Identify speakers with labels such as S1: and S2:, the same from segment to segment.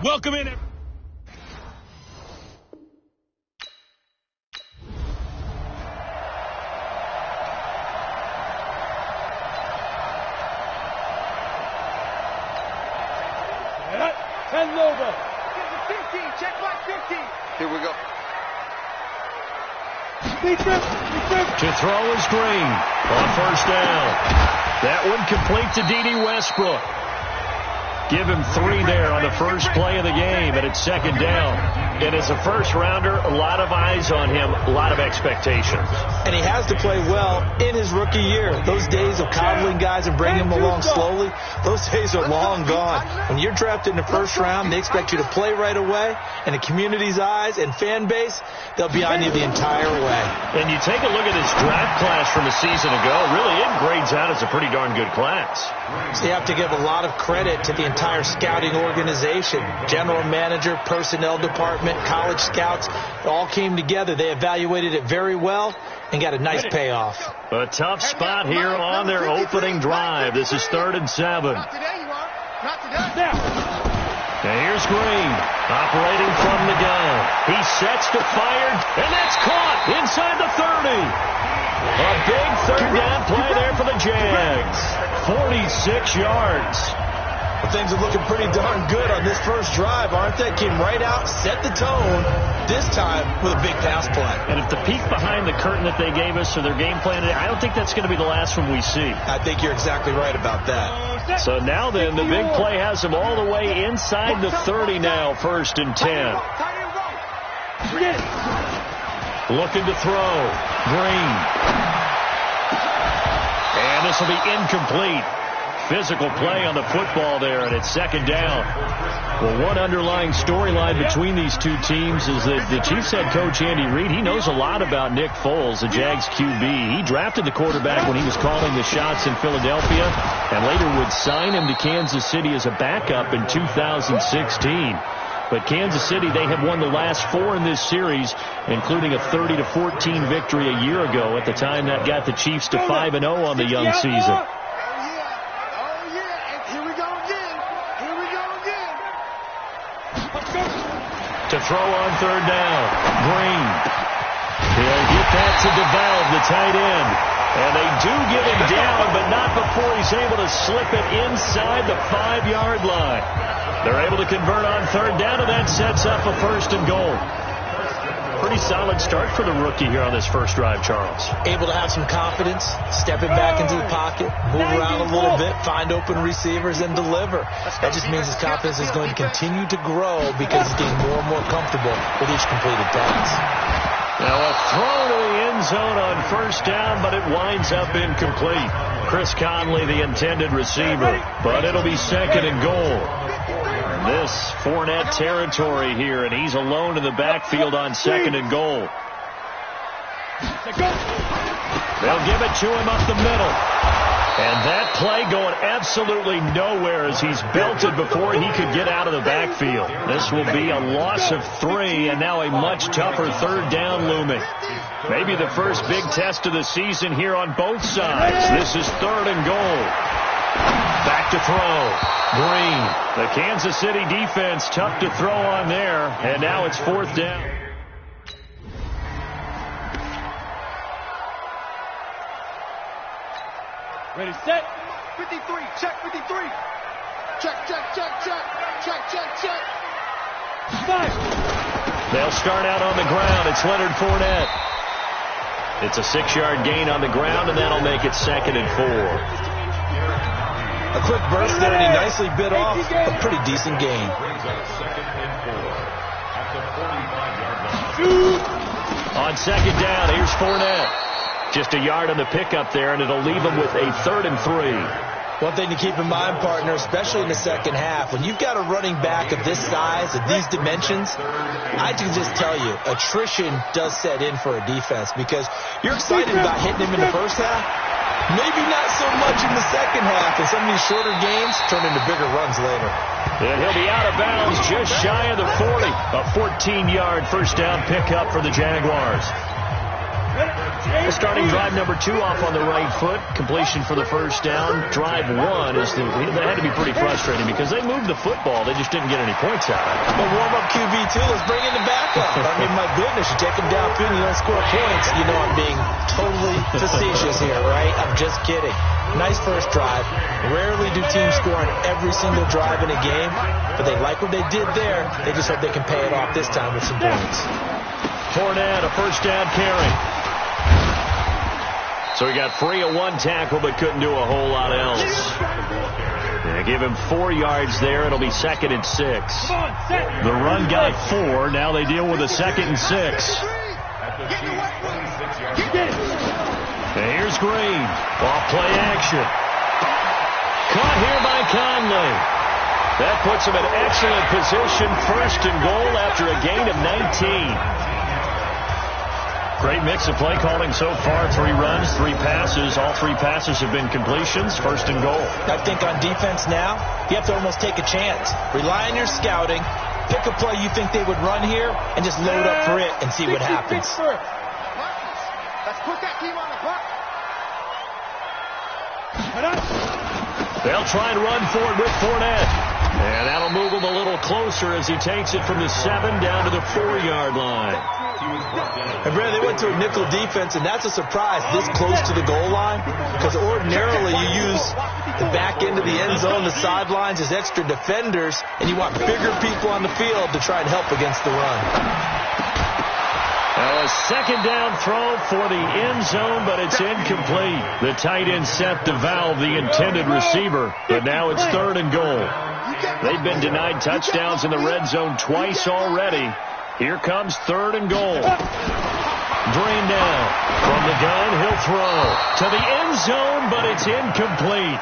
S1: Welcome in.
S2: Nova. Get the 50. Check my 50.
S3: Here we go.
S4: To throw is Green on first down. That one complete to D.D. Westbrook. Give him 3 there on the first play of the game, and it's second down. And as a first-rounder, a lot of eyes on him, a lot of expectations.
S5: And he has to play well in his rookie year. Those days of coddling guys and bringing them along slowly, those days are long gone. When you're drafted in the first round, they expect you to play right away, and the community's eyes and fan base, they'll be on you the entire way.
S4: And you take a look at his draft class from a season ago, really it grades out as a pretty darn good class.
S5: So you have to give a lot of credit to the entire scouting organization. General manager, personnel department, college scouts, it all came together. They evaluated it very well and got a nice payoff.
S4: A tough spot here on their opening drive. This is 3rd and 7.
S2: Not today, you are. Not today.
S4: Now here's Green, operating from the gun. He sets to fire, and that's caught inside the 30. A big 3rd down play there for the Jags. 46 yards.
S5: Well, things are looking pretty darn good on this first drive, aren't they? Came right out, set the tone, this time with a big pass play.
S4: And if the peek behind the curtain that they gave us or their game plan, I don't think that's going to be the last one we see.
S5: I think you're exactly right about that.
S4: So now then, the big play has them all the way inside the 30 now, 1st and 10. Looking to throw. Green. And this will be incomplete. Physical play on the football there, and it's 2nd down. Well, one underlying storyline between these two teams is that the Chiefs head coach Andy Reid, he knows a lot about Nick Foles, the Jags QB. He drafted the quarterback when he was calling the shots in Philadelphia and later would sign him to Kansas City as a backup in 2016. But Kansas City, they have won the last 4 in this series, including a 30-14 victory a year ago. At the time, that got the Chiefs to 5-0 on the young season.
S2: Oh, yeah. And here we go again.
S4: To throw on third down, Green. He'll get that to DeValve, the tight end. And they do give him down, but not before he's able to slip it inside the 5-yard line. They're able to convert on third down, and that sets up a 1st and goal. Pretty solid start for the rookie here on this first drive, Charles.
S5: Able to have some confidence, stepping back into the pocket, move around a little bit, find open receivers, and deliver. That just means his confidence is going to continue to grow because he's getting more and more comfortable with each completed pass.
S4: Now a throw to the end zone on 1st down, but it winds up incomplete. Chris Conley, the intended receiver, but it'll be 2nd and goal. This Fournette territory here, and he's alone in the backfield on 2nd and goal. They'll give it to him up the middle. And that play going absolutely nowhere as he's belted before he could get out of the backfield. This will be a loss of 3, and now a much tougher 3rd down looming. Maybe the first big test of the season here on both sides. This is 3rd and goal. Back to throw. Green. The Kansas City defense tough to throw on there, and now it's 4th down.
S2: Ready, set. 53. Check 53. Check. 5.
S4: They'll start out on the ground. It's Leonard Fournette. It's a 6-yard gain on the ground, and that'll make it 2nd and 4.
S5: A quick burst there, and he nicely bit off a pretty decent gain.
S4: On 2nd down, here's Fournette. Just a yard on the pickup there, and it'll leave him with a 3rd and 3.
S5: One thing to keep in mind, partner, especially in the second half, when you've got a running back of this size, of these dimensions, I can just tell you, attrition does set in for a defense because you're excited about hitting him in the first half. Maybe not so much in the second half, and some of these shorter games turn into bigger runs later.
S4: And he'll be out of bounds just shy of the 40. A 14-yard 1st down pickup for the Jaguars. The starting drive number 2 off on the right foot. Completion for the 1st down. Drive 1 that had to be pretty frustrating because they moved the football. They just didn't get any points out of it.
S5: Well, warm up QB too. Let's bring in the backup. I mean, my goodness, you take him downfield and you don't score points. You know I'm being totally facetious here, right? I'm just kidding. Nice first drive. Rarely do teams score on every single drive in a game, but they like what they did there. They just hope they can pay it off this time with some points.
S4: Fournette, a 1st down carry. So he got free of 1 tackle, but couldn't do a whole lot else. They give him 4 yards there. It'll be 2nd and 6. The run got 4. Now they deal with a 2nd and 6. And here's Green. Off play action. Caught here by Conley. That puts him in excellent position. 1st and goal after a gain of 19. Great mix of play calling so far. 3 runs, 3 passes. All 3 passes have been completions. 1st and goal.
S5: I think on defense now, you have to almost take a chance. Rely on your scouting. Pick a play you think they would run here and just load up for it and see what happens.
S2: Let's put that team on the clock.
S4: They'll try and run for it with Fournette. And that'll move him a little closer as he takes it from the 7 down to the 4-yard line.
S5: And Brad, they went to a nickel defense, and that's a surprise this close to the goal line because ordinarily you use the back end of the end zone, the sidelines as extra defenders, and you want bigger people on the field to try and help against the run.
S4: Now a 2nd down throw for the end zone, but it's incomplete. The tight end Seth DeValve, the intended receiver, but now it's 3rd and goal. They've been denied touchdowns in the red zone twice already. Here comes 3rd and goal. Drain down. From the gun, he'll throw to the end zone, but it's incomplete.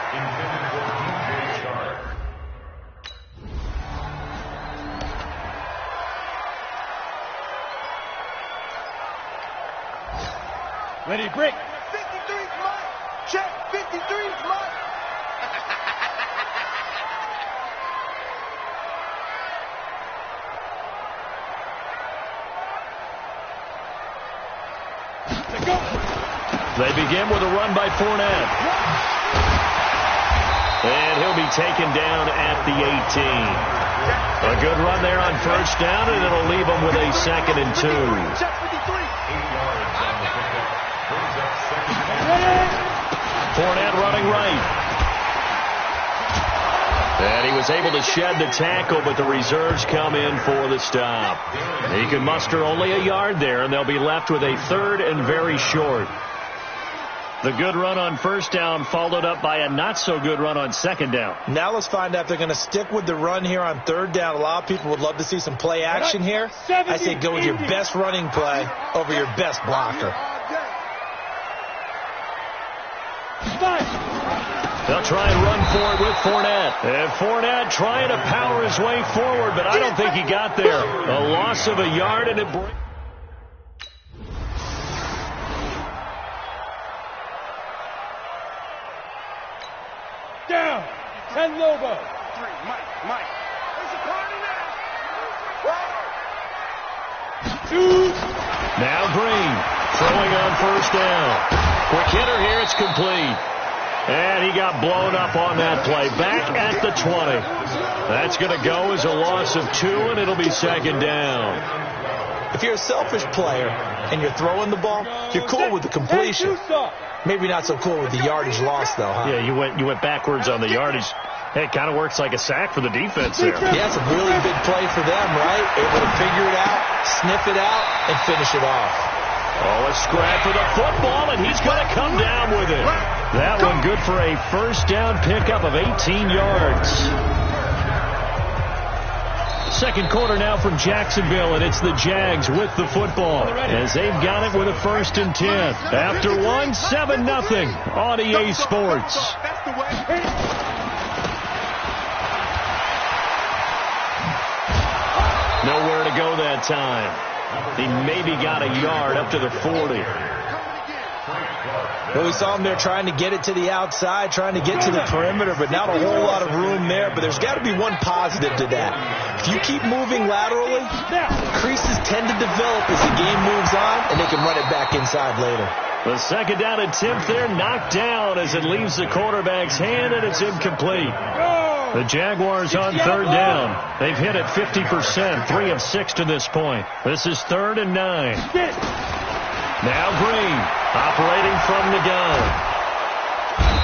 S2: Ready, break. 53's mine. Check. 53's mine.
S4: They begin with a run by Fournette. And he'll be taken down at the 18. A good run there on first down, and it'll leave them with a 2nd and 2. Fournette running right. And he was able to shed the tackle, but the reserves come in for the stop. He can muster only a yard there, and they'll be left with a 3rd and very short. The good run on first down followed up by a not-so-good run on 2nd down.
S5: Now let's find out if they're going to stick with the run here on 3rd down. A lot of people would love to see some play action here. I say go with your best running play over your best blocker.
S4: They'll try and run for it with Fournette. And Fournette trying to power his way forward, but I don't think he got there. A loss of a yard, and it breaks.
S2: Down. 10 Lobo. 3, Mike. There's a party now. 2.
S4: Now Green throwing on first down. Quick hitter here. It's complete. And he got blown up on that play. Back at the 20. That's going to go as a loss of 2, and it'll be 2nd down.
S5: If you're a selfish player and you're throwing the ball, you're cool with the completion. Maybe not so cool with the yardage loss, though, huh?
S4: Yeah, you went backwards on the yardage. Hey, it kind of works like a sack for the defense there.
S5: Yeah, it's a really big play for them, right? Able to figure it out, sniff it out, and finish it off.
S4: Oh, a scrap for the football, and he's going to come down with it. That one good for a first down pickup of 18 yards. Second quarter now from Jacksonville, and it's the Jags with the football as they've got it with a 1st and 10. After 1, 7-0 on EA Sports. Nowhere to go that time. He maybe got a yard up to the 40.
S5: Well, we saw him there trying to get it to the outside, trying to get to the perimeter, but not a whole lot of room there. But there's got to be one positive to that. If you keep moving laterally, creases tend to develop as the game moves on, and they can run it back inside later.
S4: The 2nd down attempt there knocked down as it leaves the quarterback's hand, and it's incomplete. The Jaguars on 3rd down. They've hit it 50%, 3 of 6 to this point. This is 3rd and 9. Now Green operating from the gun.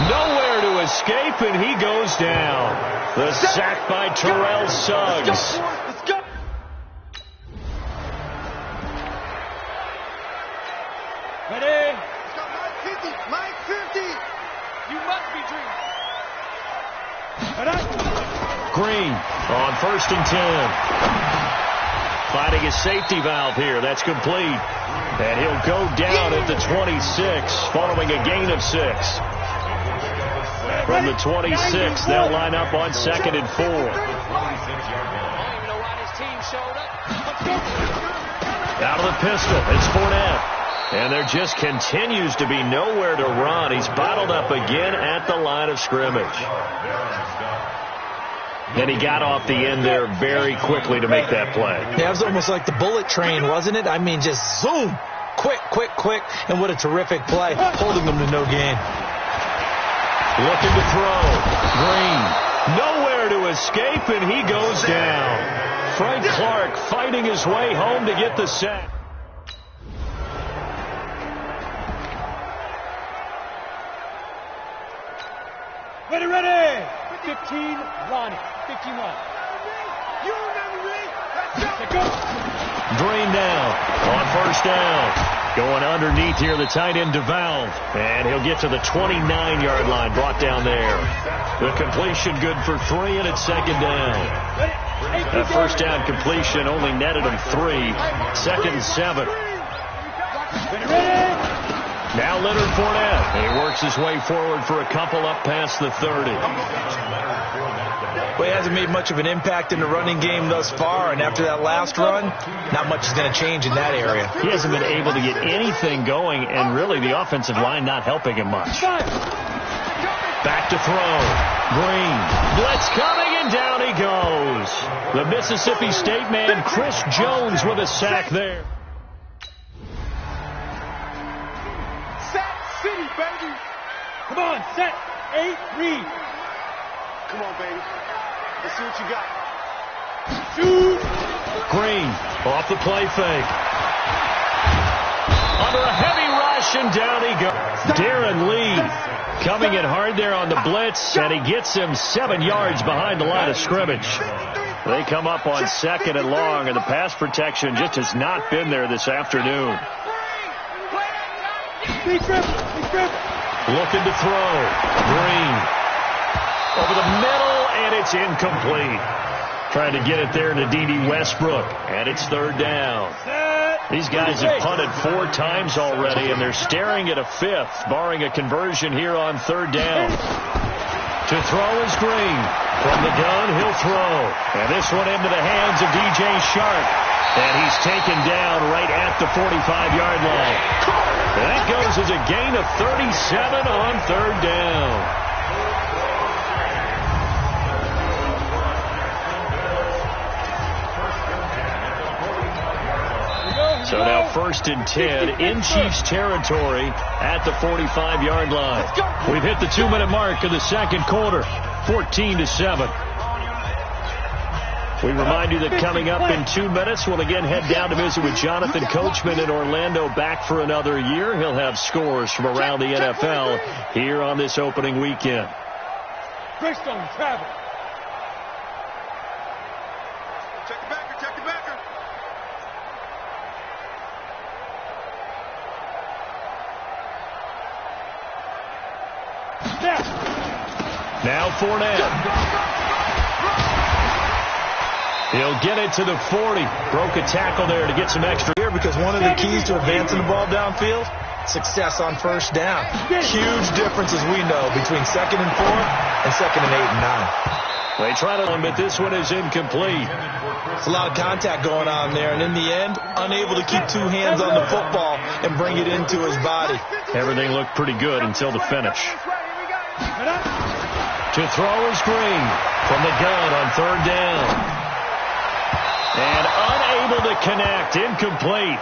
S4: Nowhere to escape, and he goes down. The sack by Terrell Suggs.
S2: Let's go. Ready? Mike 50. You must be dreaming.
S4: Green on 1st and 10. Finding his safety valve here. That's complete. And he'll go down at the 26 following a gain of 6. From the 26, they'll line up on 2nd and 4. Out of the pistol, it's Fournette. And there just continues to be nowhere to run. He's bottled up again at the line of scrimmage. And he got off the end there very quickly to make that play.
S5: Yeah, it was almost like the bullet train, wasn't it? I mean, just zoom. Quick. And what a terrific play, holding them to no gain.
S4: Looking to throw. Green. Nowhere to escape, and he goes down. Frank Clark fighting his way home to get the sack.
S2: Ready. 15, Ronnie. 15, Ronnie. You remember me? Let's go.
S4: Green down on 1st down. Going underneath here, the tight end DeValve. And he'll get to the 29-yard line, brought down there. The completion good for 3, and it's 2nd down. That first down completion only netted him 3. 2nd and 7. Now Leonard Fournette. He works his way forward for a couple up past the 30.
S5: Well, he hasn't made much of an impact in the running game thus far, and after that last run, not much is going to change in that area.
S4: He hasn't been able to get anything going, and really the offensive line not helping him much. Back to throw. Green. Blitz coming, and down he goes. The Mississippi State man, Chris Jones, with a sack there.
S2: baby.
S1: Come on, set, 8, read.
S2: Come on, baby. Let's see what you got.
S1: Shoot.
S4: Green off the play fake. Under a heavy rush, and down he goes. Darren Lee coming in hard there on the blitz, and he gets him 7 yards behind the line of scrimmage. They come up on 2nd and long, and the pass protection just has not been there this afternoon. Looking to throw. Green over the middle, and it's incomplete. Trying to get it there to D.D. Westbrook, and it's 3rd down. These guys have punted 4 times already, and they're staring at a 5th, barring a conversion here on 3rd down. To throw is Green. From the gun, he'll throw. And this one into the hands of D.J. Sharp. And he's taken down right at the 45-yard line. And that goes as a gain of 37 on 3rd down. So now 1st and 10 in Chiefs territory at the 45-yard line. We've hit the 2-minute mark of the 2nd quarter, 14-7. We remind you that coming up in 2 minutes, we'll again head down to visit with Jonathan Coachman in Orlando, back for another year. He'll have scores from around the NFL here on this opening weekend.
S1: Greystone, travel.
S2: Check the backer, check the backer.
S4: Now Fournette. He'll get it to the 40. Broke a tackle there to get some extra
S5: here, because one of the keys to advancing the ball downfield, success on 1st down. Huge difference, as we know, between 2nd and 4 and 2nd and 8 and 9.
S4: They try to run, but this one is incomplete.
S5: It's a lot of contact going on there, and in the end, unable to keep 2 hands on the football and bring it into his body.
S4: Everything looked pretty good until the finish. To throw is Green from the gun on 3rd down. And unable to connect, incomplete.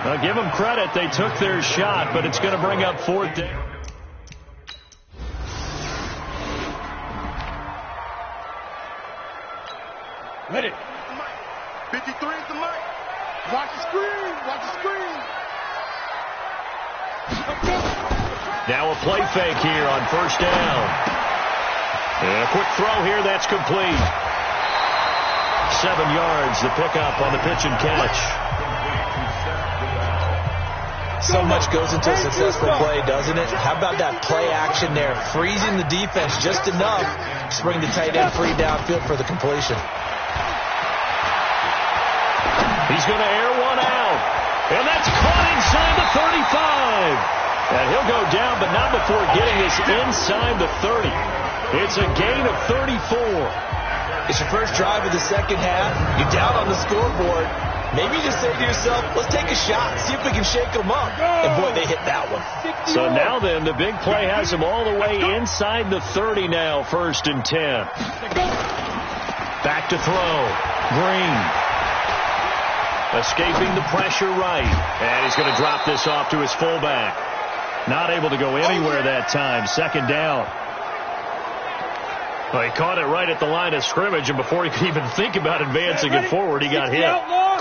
S4: Now give them credit, they took their shot, but it's going to bring up 4th down.
S1: Let it.
S2: 53 is the mic. Watch the screen. Watch the screen.
S4: Now a play fake here on 1st down. And a quick throw here, that's complete. 7 yards, the pickup on the pitch and catch.
S5: So much goes into a successful play, doesn't it? How about that play action there, freezing the defense just enough to bring the tight end free downfield for the completion.
S4: He's going to air one out. And that's caught inside the 35. And he'll go down, but not before getting this inside the 30. It's a gain of 34.
S5: It's your first drive of the 2nd half. You're down on the scoreboard. Maybe you just say to yourself, let's take a shot, see if we can shake them up. And boy, they hit that one.
S4: So now then, the big play has them all the way inside the 30 now, 1st and 10. Back to throw. Green. Escaping the pressure right. And he's going to drop this off to his fullback. Not able to go anywhere that time. 2nd down. Well, he caught it right at the line of scrimmage, and before he could even think about advancing it forward, he got hit.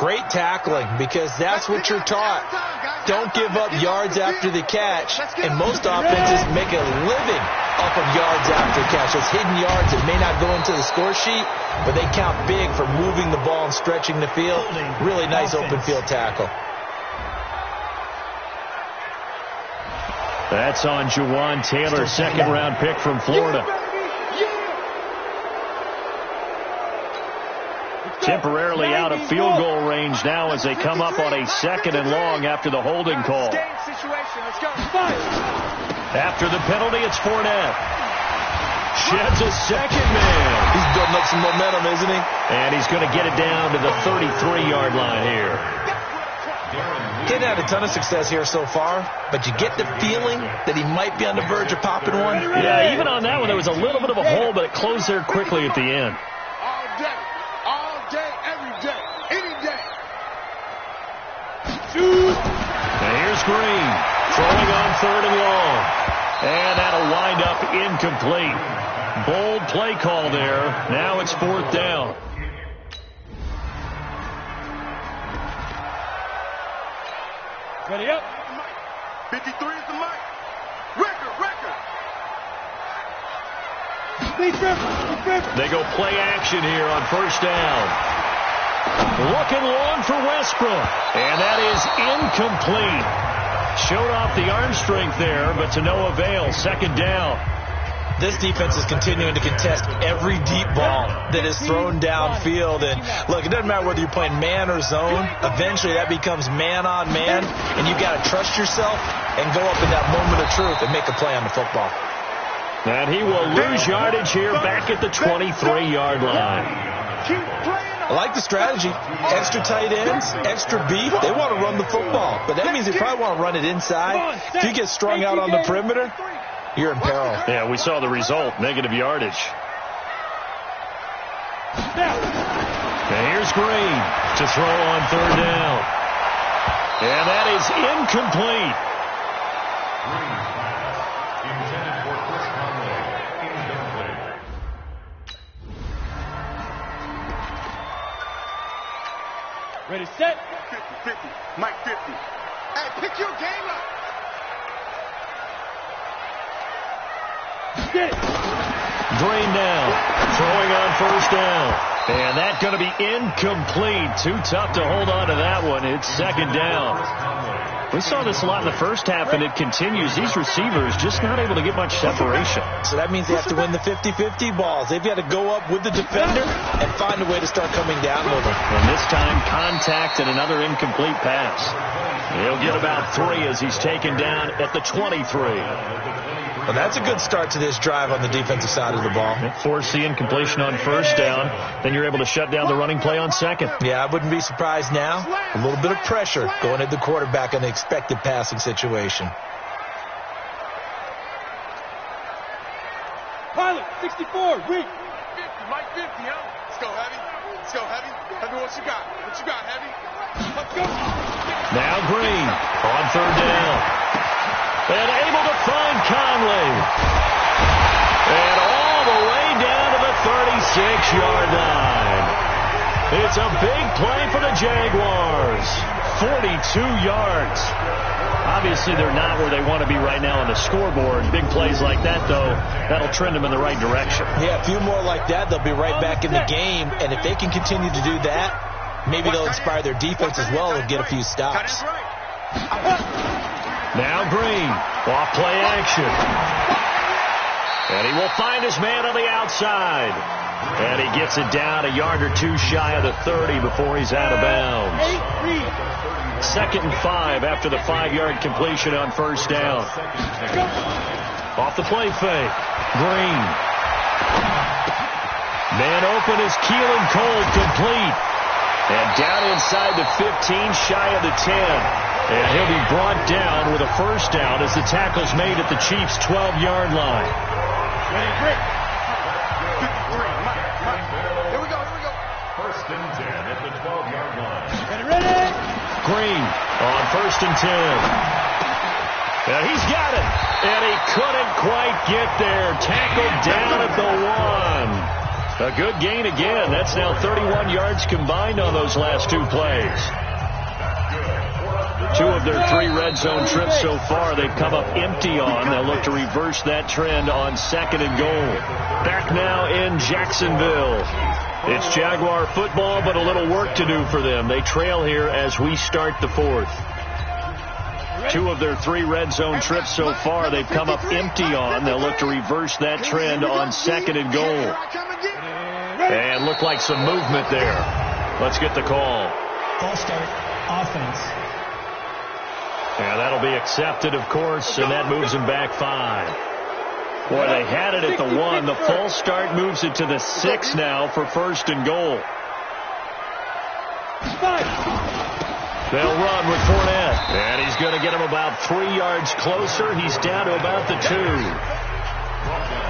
S5: Great tackling, because that's what you're taught. Don't give up yards after the catch, and most offenses make a living off of yards after catch. Those hidden yards that may not go into the score sheet, but they count big for moving the ball and stretching the field. Really nice open field tackle.
S4: That's on Jawan Taylor, 2nd-round pick from Florida. Temporarily out of field goal range now as they come up on a 2nd and long after the holding call. After the penalty, it's Fournette. Sheds a 2nd man.
S5: He's building up some momentum, isn't he?
S4: And he's going to get it down to the 33-yard line here.
S5: Didn't have a ton of success here so far, but you get the feeling that he might be on the verge of popping one.
S4: Yeah, even on that one, there was a little bit of a hole, but it closed there quickly at the end.
S2: All day, every day, any day.
S4: And here's Green Throwing on 3rd and long. And that'll wind up incomplete. Bold play call there. Now it's 4th down.
S1: Ready up.
S2: 53 is the mic. Record.
S1: They
S4: go play action here on 1st down. Looking long for Westbrook. And that is incomplete. Showed off the arm strength there, but to no avail. 2nd down.
S5: This defense is continuing to contest every deep ball that is thrown downfield. And, look, it doesn't matter whether you're playing man or zone. Eventually, that becomes man-on-man, and you've got to trust yourself and go up in that moment of truth and make a play on the football.
S4: And he will lose yardage here back at the 23-yard line.
S5: I like the strategy. Extra tight ends, extra beef. They want to run the football, but that means they probably want to run it inside. If you get strung out on the perimeter, you're in peril.
S4: Yeah, we saw the result, negative yardage. And here's Green to throw on 3rd down. And that is incomplete.
S1: Ready, set.
S2: 50. Mike 50. Hey, pick your game up.
S1: Get it.
S4: Green now, throwing on 1st down. And that's going to be incomplete. Too tough to hold on to that one. It's 2nd down. We saw this a lot in the first half, and it continues. These receivers just not able to get much separation.
S5: So that means they have to win the 50-50 balls. They've got to go up with the defender and find a way to start coming down with them.
S4: And this time, contact and another incomplete pass. He'll get about 3 as he's taken down at the 23.
S5: Well, that's a good start to this drive on the defensive side of the ball.
S4: Force the incompletion on 1st down. Then you're able to shut down the running play on 2nd.
S5: Yeah, I wouldn't be surprised now. A little bit of pressure going at the quarterback in the expected passing situation.
S1: Pilot, 64, weak.
S2: 50, Mike 50, huh? Let's go, Heavy. Heavy, what you got? Heavy? Let's go.
S4: Now Green on 3rd down. And able to find Conley. And all the way down to the 36-yard line. It's a big play for the Jaguars. 42 yards. Obviously, they're not where they want to be right now on the scoreboard. Big plays like that, though, that'll trend them in the right direction.
S5: Yeah, a few more like that, they'll be right back in the game. And if they can continue to do that, maybe they'll inspire their defense as well and get a few stops.
S4: Now Green, off play action. And he will find his man on the outside. And he gets it down a yard or 2 shy of the 30 before he's out of bounds. 2nd and 5 after the 5-yard completion on 1st down. Off the play fake. Green. Man open is Keelan Cole, complete. And down inside the 15, shy of the 10. And he'll be brought down with a 1st down as the tackle's made at the Chiefs' 12-yard line.
S1: Ready, break.
S2: 53, Mike. Here we go.
S4: 1st and 10 at the 12-yard line.
S1: Ready.
S4: Green on 1st and 10. And he's got it. And he couldn't quite get there. Tackled down at the 1. A good gain again. That's now 31 yards combined on those last 2 plays. 2 of their 3 red zone trips so far they've come up empty on. They'll look to reverse that trend on 2nd and goal. Back now in Jacksonville. It's Jaguar football, but a little work to do for them. They trail here as we start the 4th. 2 of their 3 red zone trips so far they've come up empty on. They'll look to reverse that trend on 2nd and goal. And look like some movement there. Let's get the call.
S3: False start, offense.
S4: Yeah, that'll be accepted, of course, and that moves him back 5. Boy, they had it at the 1. The false start moves it to the 6 now for 1st and goal. They'll run with Fournette, and he's going to get him about 3 yards closer. He's down to about the 2.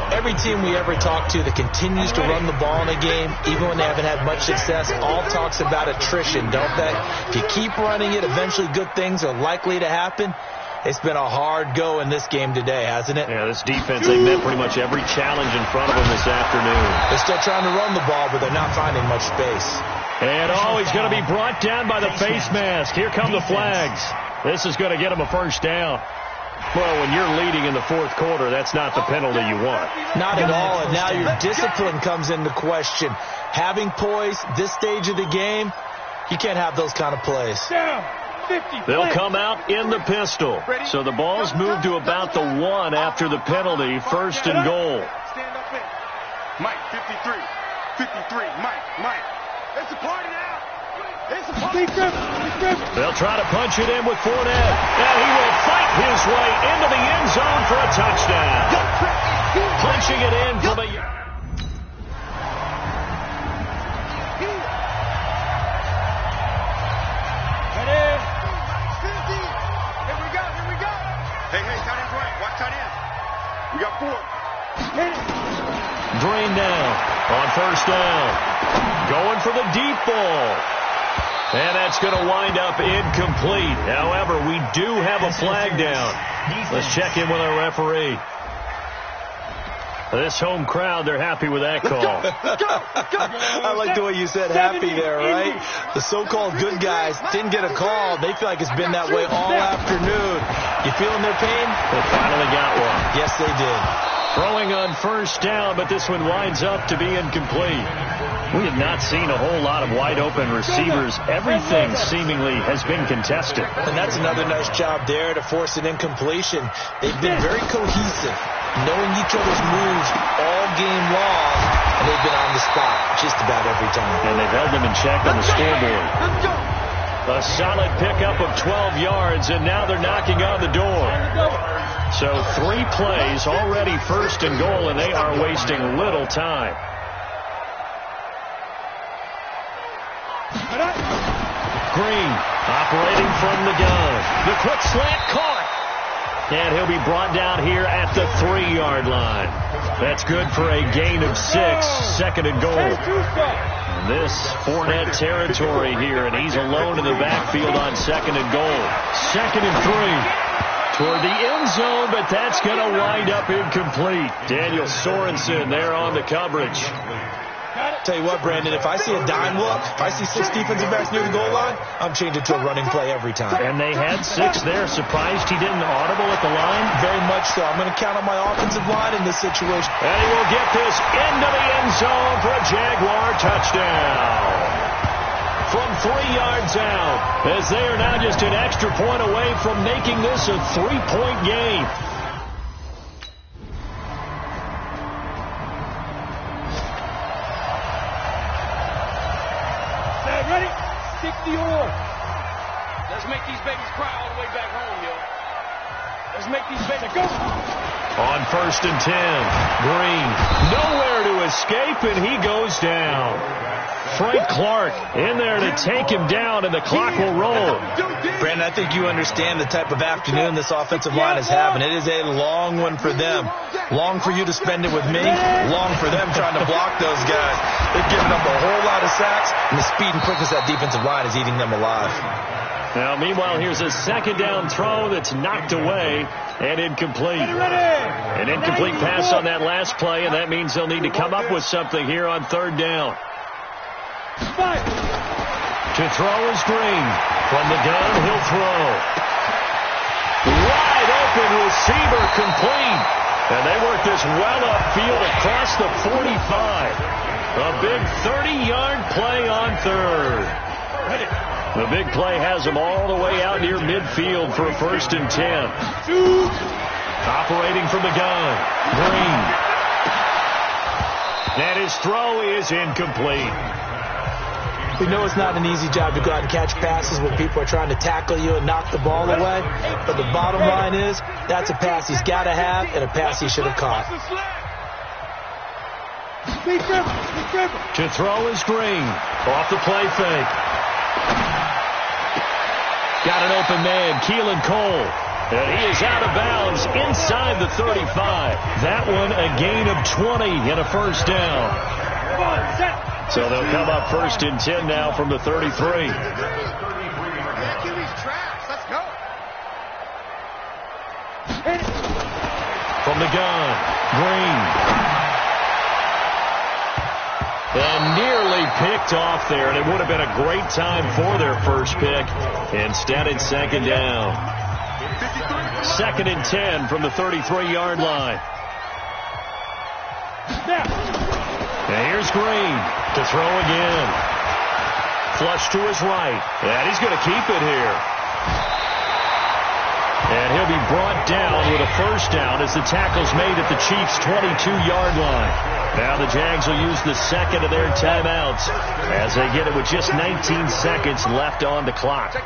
S5: Every team we ever talk to that continues to run the ball in a game, even when they haven't had much success, all talks about attrition, don't they? If you keep running it, eventually good things are likely to happen. It's been a hard go in this game today, hasn't it?
S4: Yeah, this defense, they met pretty much every challenge in front of them this afternoon.
S5: They're still trying to run the ball, but they're not finding much space.
S4: And he's going to be brought down by the face mask. Here come the flags. This is going to get him a first down. Well, when you're leading in the fourth quarter, that's not the penalty you want.
S5: Not at all, and now your discipline comes into question. Having poise this stage of the game, you can't have those kind of plays.
S4: They'll come out in the pistol. So the ball's moved to about the 1 after the penalty, first and goal.
S2: Stand up in. Mike, 53. 53. Mike. It's a party now. It's a party.
S4: They'll try to punch it in with Fournette. And he will fight his way into the end zone for a touchdown. Punching it in from a...
S2: We got 4.
S4: Drain down on first down. Going for the deep ball. And that's going to wind up incomplete. However, we do have a flag down. Let's check in with our referee. This home crowd, they're happy with that call.
S5: I like the way you said happy there, right? The so-called good guys didn't get a call. They feel like it's been that way all afternoon. You feeling their pain?
S4: They finally got one.
S5: Yes, they did.
S4: Throwing on first down, but this one winds up to be incomplete. We have not seen a whole lot of wide-open receivers. Everything seemingly has been contested.
S5: And that's another nice job there to force an incompletion. They've been very cohesive, knowing each other's moves all game long, and they've been on the spot just about every time.
S4: And they've held them in check on the scoreboard. A solid pickup of 12 yards, and now they're knocking on the door. So 3 plays, already first and goal, and they are wasting little time. Green operating from the gun. The quick slant caught. And he'll be brought down here at the 3-yard line. That's good for a gain of 6, second and goal. And this Fournette territory here, and he's alone in the backfield on second and goal. Second and 3 toward the end zone, but that's going to wind up incomplete. Daniel Sorensen there on the coverage.
S5: Tell you what, Brandon, if I see a dime look, if I see 6 defensive backs near the goal line, I'm changing to a running play every time.
S4: And they had 6 there. Surprised he didn't audible at the line?
S5: Very much so. I'm going to count on my offensive line in this situation.
S4: And he will get this into the end zone for a Jaguar touchdown. From 3 yards out, as they are now just an extra point away from making this a 3-point game.
S1: Ready? 60 or.
S2: Let's make these babies cry all the way back home, yo. Let's make these babies go.
S4: On first and 10, Green nowhere to escape, and he goes down. Frank Clark in there to take him down, and the clock will roll.
S5: Brandon, I think you understand the type of afternoon this offensive line is having. It is a long one for them. Long for you to spend it with me. Long for them trying to block those guys. They've given up a whole lot of sacks, and the speed and quickness of that defensive line is eating them alive.
S4: Now, meanwhile, here's a second down throw that's knocked away and incomplete. An incomplete pass on that last play, and that means they'll need to come up with something here on third down. To throw is Green. From the gun, he'll throw. Wide open receiver complete. And they work this well upfield across the 45. A big 30-yard play on third. The big play has them all the way out near midfield for a first and 10. Operating from the gun, Green. And his throw is incomplete.
S5: We know it's not an easy job to go out and catch passes when people are trying to tackle you and knock the ball away. But the bottom line is, that's a pass he's got to have and a pass he should have caught.
S4: To throw is Green. Off the play fake. Got an open man, Keelan Cole. And he is out of bounds inside the 35. That one a gain of 20 and a first down. So they'll come up first and 10 now from the 33. From the gun, Green. And nearly picked off there, and it would have been a great time for their first pick. Instead, it's second down. 2nd and 10 from the 33-yard line. And here's Green to throw again. Flush to his right, and he's going to keep it here. And he'll be brought down with a first down as the tackle's made at the Chiefs' 22-yard line. Now the Jags will use the second of their timeouts as they get it with just 19 seconds left on the clock.